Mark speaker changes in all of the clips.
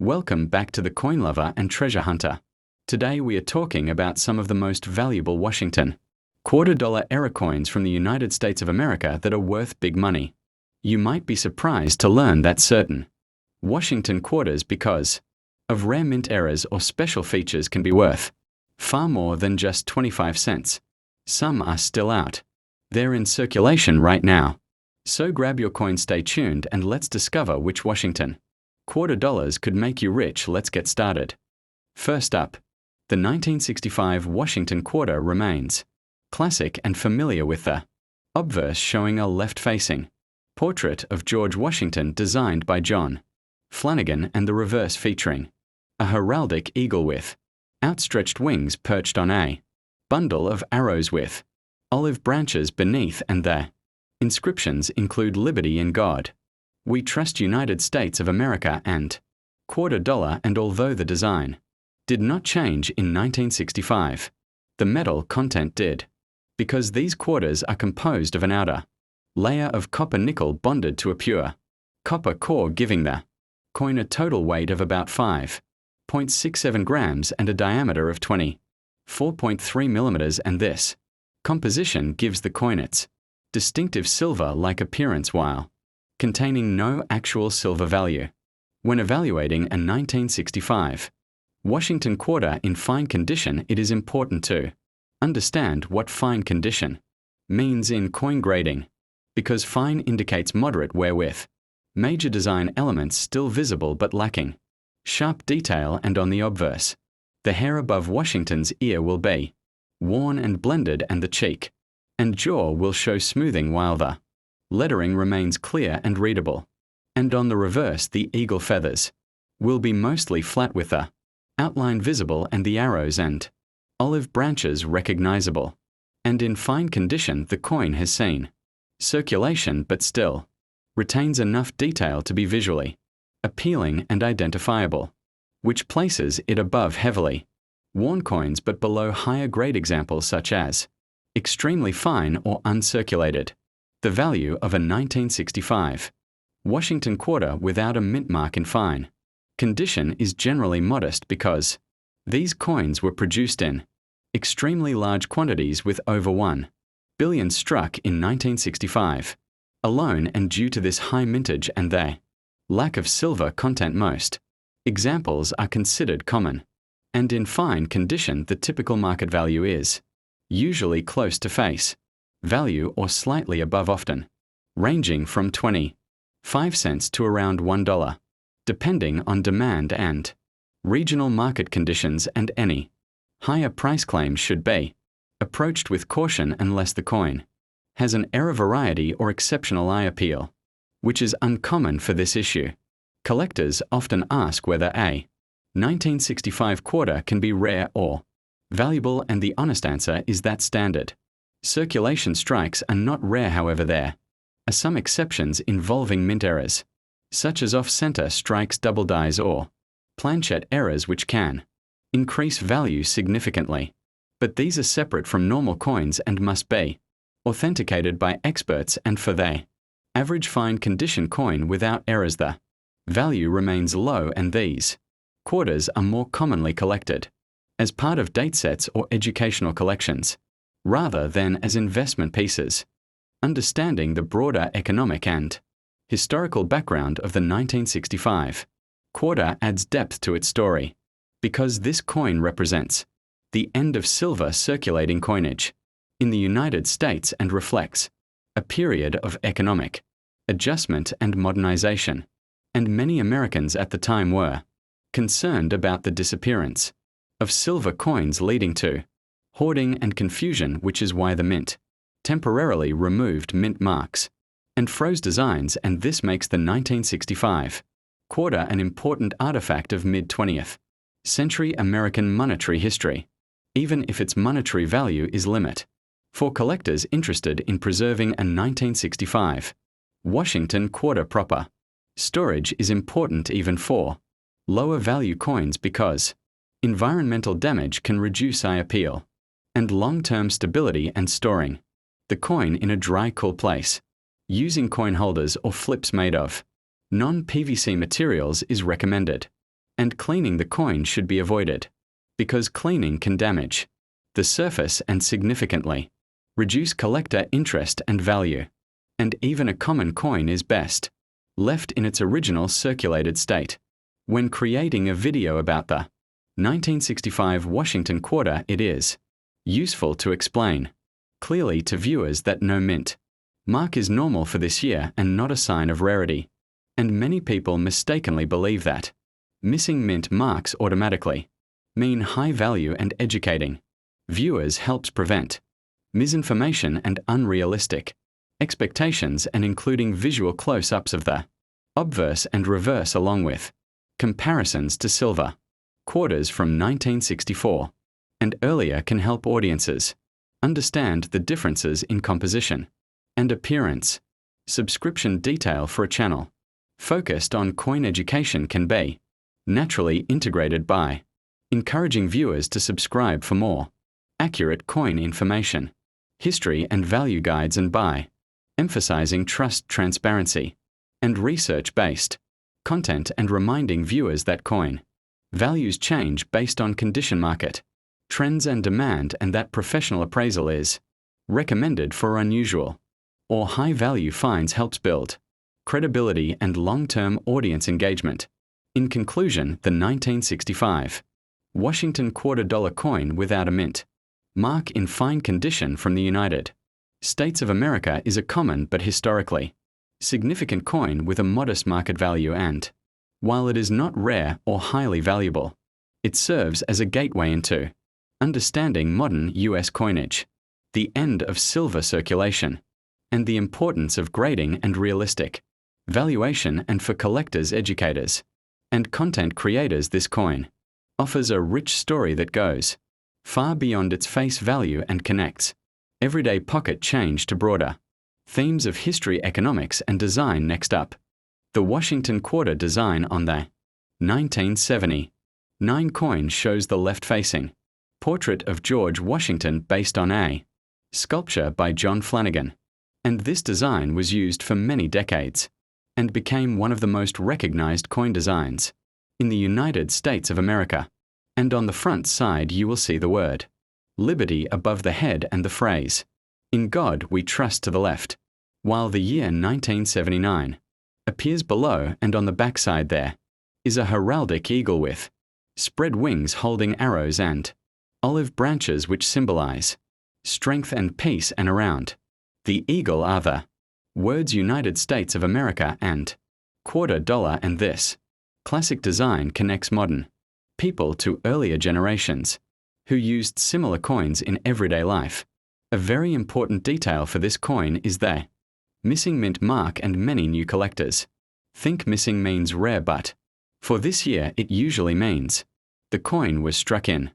Speaker 1: Welcome back to the Coin Lover and Treasure Hunter. Today we are talking about some of the most valuable Washington $quarter error coins from the United States of America that are worth big money. You might be surprised to learn that certain Washington quarters because of rare mint errors or special features can be worth far more than just 25 cents. Some are still out. They're in circulation right now. So grab your coin, stay tuned, and let's discover which Washington $quarter could make you rich. Let's get started. First up, the 1965 Washington quarter remains classic and familiar with the obverse showing a left-facing portrait of George Washington designed by John Flanagan and the reverse featuring a heraldic eagle with outstretched wings perched on a bundle of arrows with olive branches beneath, and the inscriptions include Liberty in God, We Trust United States of America and $quarter, and although the design did not change in 1965, the metal content did, because these quarters are composed of an outer layer of copper nickel bonded to a pure copper core, giving the coin a total weight of about 5.67 grams and a diameter of 24.3 millimeters, and this composition gives the coin its distinctive silver-like appearance while containing no actual silver value. When evaluating a 1965 Washington quarter in fine condition, it is important to understand what fine condition means in coin grading, because fine indicates moderate, wherewith major design elements still visible but lacking sharp detail, and on the obverse, the hair above Washington's ear will be worn and blended, and the cheek and jaw will show smoothing while the lettering remains clear and readable. And on the reverse, the eagle feathers will be mostly flat with the outline visible and the arrows and olive branches recognizable. And in fine condition, the coin has seen circulation but still retains enough detail to be visually appealing and identifiable, which places it above heavily worn coins but below higher grade examples such as extremely fine or uncirculated. The value of a 1965 Washington quarter without a mint mark in fine condition is generally modest, because these coins were produced in extremely large quantities with over 1 billion struck in 1965 alone, and due to this high mintage and the lack of silver content, most examples are considered common. And in fine condition, the typical market value is usually close to face value or slightly above, often ranging from 25 cents to around $1, depending on demand and regional market conditions, and any higher price claims should be approached with caution unless the coin has an error variety or exceptional eye appeal, which is uncommon for this issue. Collectors often ask whether a 1965 quarter can be rare or valuable, and the honest answer is that standard circulation strikes are not rare. However, there are some exceptions involving mint errors, such as off-center strikes, double dies, or planchette errors, which can increase value significantly. But these are separate from normal coins and must be authenticated by experts, and for the average fine condition coin without errors, the value remains low, and these quarters are more commonly collected as part of datesets or educational collections, rather than as investment pieces. Understanding the broader economic and historical background of the 1965 quarter adds depth to its story, because this coin represents the end of silver circulating coinage in the United States and reflects a period of economic adjustment and modernization, and many Americans at the time were concerned about the disappearance of silver coins, leading to hoarding and confusion, which is why the mint temporarily removed mint marks and froze designs, and this makes the 1965 quarter an important artifact of mid-20th century American monetary history, even if its monetary value is limited. For collectors interested in preserving a 1965 Washington quarter proper, storage is important even for lower value coins, because environmental damage can reduce eye appeal and long-term stability, and storing the coin in a dry, cool place using coin holders or flips made of non-PVC materials is recommended. And cleaning the coin should be avoided, because cleaning can damage the surface and significantly reduce collector interest and value. And even a common coin is best left in its original circulated state. When creating a video about the 1965 Washington quarter, it is useful to explain clearly to viewers that no mint mark is normal for this year and not a sign of rarity. And many people mistakenly believe that missing mint marks automatically mean high value, and educating viewers helps prevent misinformation and unrealistic expectations, and including visual close-ups of the obverse and reverse along with comparisons to silver quarters from 1964 and earlier can help audiences understand the differences in composition and appearance. Subscription detail for a channel focused on coin education can be naturally integrated by encouraging viewers to subscribe for more accurate coin information, history and value guides, and by emphasizing trust, transparency, and research-based content, and reminding viewers that coin values change based on condition, market trends and demand, and that professional appraisal is recommended for unusual or high-value finds helps build credibility and long-term audience engagement. In conclusion, the 1965 Washington $quarter coin without a mint mark in fine condition from the United States of America is a common but historically significant coin with a modest market value, and while it is not rare or highly valuable, it serves as a gateway into understanding modern U.S. coinage, the end of silver circulation, and the importance of grading and realistic valuation. And for collectors, educators, and content creators, this coin offers a rich story that goes far beyond its face value and connects everyday pocket change to broader themes of history, economics, and design. Next up, the Washington quarter design on the 1979 coin shows the left-facing portrait of George Washington based on a sculpture by John Flanagan, and this design was used for many decades and became one of the most recognized coin designs in the United States of America. And on the front side you will see the word Liberty above the head and the phrase, "In God we trust," to the left, while the year 1979 appears below, and on the back side there is a heraldic eagle with spread wings holding arrows and olive branches which symbolize strength and peace, and around the eagle are the words United States of America and $quarter, and this classic design connects modern people to earlier generations who used similar coins in everyday life. A very important detail for this coin is the missing mint mark, and many new collectors think missing means rare, but for this year it usually means the coin was struck in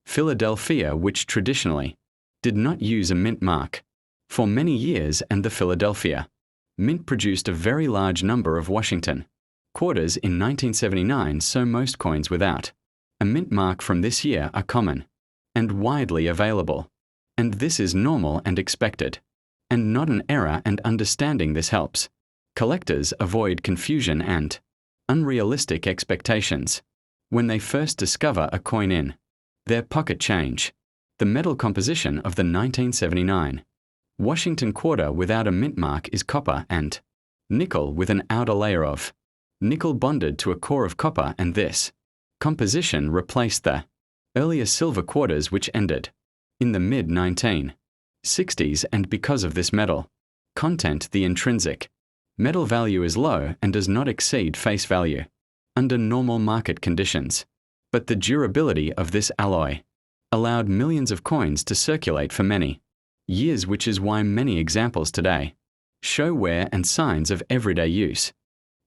Speaker 1: Philadelphia, which traditionally did not use a mint mark for many years, and the Philadelphia Mint produced a very large number of Washington quarters in 1979, so most coins without a mint mark from this year are common and widely available. And this is normal and expected, and not an error, and understanding this helps collectors avoid confusion and unrealistic expectations when they first discover a coin in their pocket change. The metal composition of the 1979 Washington quarter without a mint mark is copper and nickel with an outer layer of nickel bonded to a core of copper, and this composition replaced the earlier silver quarters which ended in the mid-1960s, and because of this metal content, the intrinsic metal value is low and does not exceed face value under normal market conditions. But the durability of this alloy allowed millions of coins to circulate for many years, which is why many examples today show wear and signs of everyday use.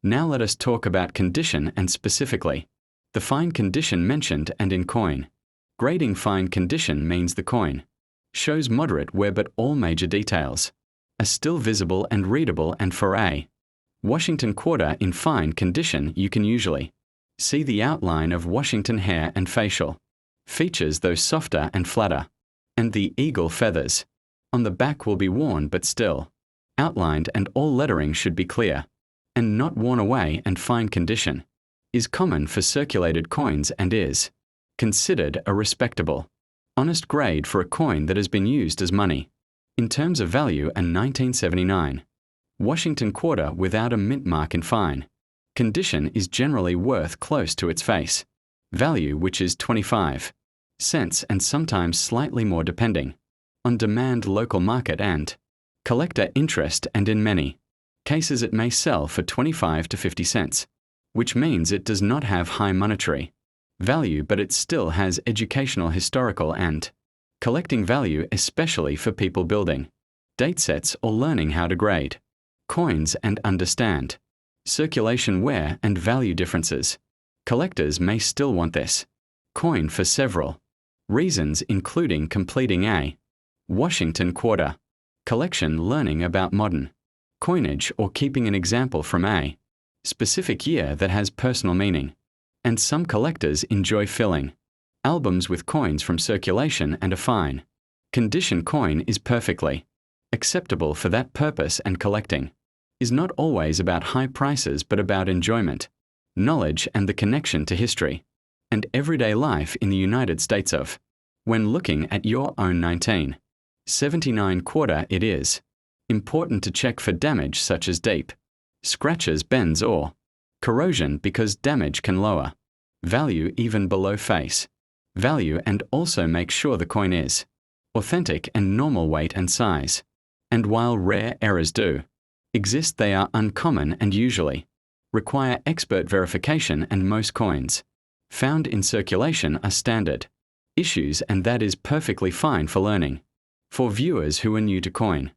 Speaker 1: Now let us talk about condition, and specifically the fine condition mentioned and in coin grading. Fine condition means the coin shows moderate wear but all major details are still visible and readable, and for a Washington quarter in fine condition you can usually see the outline of Washington hair and facial features, though softer and flatter, and the eagle feathers on the back will be worn but still outlined, and all lettering should be clear and not worn away and fine condition. is common for circulated coins and is considered a respectable, honest grade for a coin that has been used as money. In terms of value, a 1979 Washington quarter without a mint mark in fine condition is generally worth close to its face value, which is 25 cents and sometimes slightly more depending on demand, local market and collector interest, and in many cases it may sell for 25 to 50 cents, which means it does not have high monetary value, but it still has educational, historical, and collecting value, especially for people building date sets or learning how to grade coins and understand circulation, wear, and value differences. Collectors may still want this coin for several reasons, including completing a Washington quarter collection, learning about modern coinage, or keeping an example from a specific year that has personal meaning. And some collectors enjoy filling albums with coins from circulation, and a fine condition coin is perfectly acceptable for that purpose. And collecting is not always about high prices, but about enjoyment, knowledge, and the connection to history and everyday life in the United States of. When looking at your own 1979 quarter, it is important to check for damage such as deep scratches, bends, or corrosion, because damage can lower value even below face value, and also make sure the coin is authentic and normal weight and size. And while rare errors do exist, they are uncommon and usually require expert verification, and most coins found in circulation are standard issues, and that is perfectly fine for learning. For viewers who are new to coin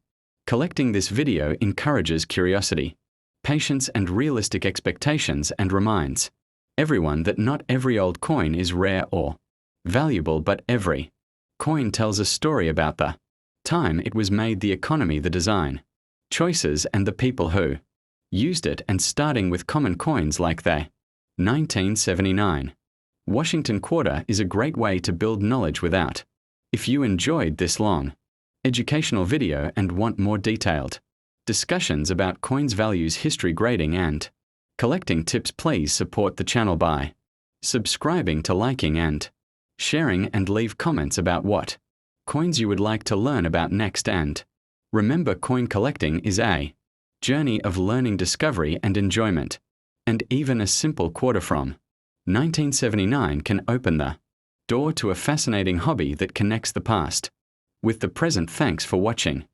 Speaker 1: collecting, this video encourages curiosity, patience, and realistic expectations, and reminds everyone that not every old coin is rare or valuable, but every coin tells a story about the time it was made, the economy, the design choices, and the people who used it. And starting with common coins like the 1979 Washington quarter is a great way to build knowledge without. If you enjoyed this long educational video and want more detailed discussions about coins, values, history, grading, and collecting tips, please support the channel by subscribing, to liking and sharing, and leave comments about what coins you would like to learn about next. And remember, coin collecting is a journey of learning, discovery, and enjoyment, and even a simple quarter from 1979 can open the door to a fascinating hobby that connects the past with the present. Thanks for watching.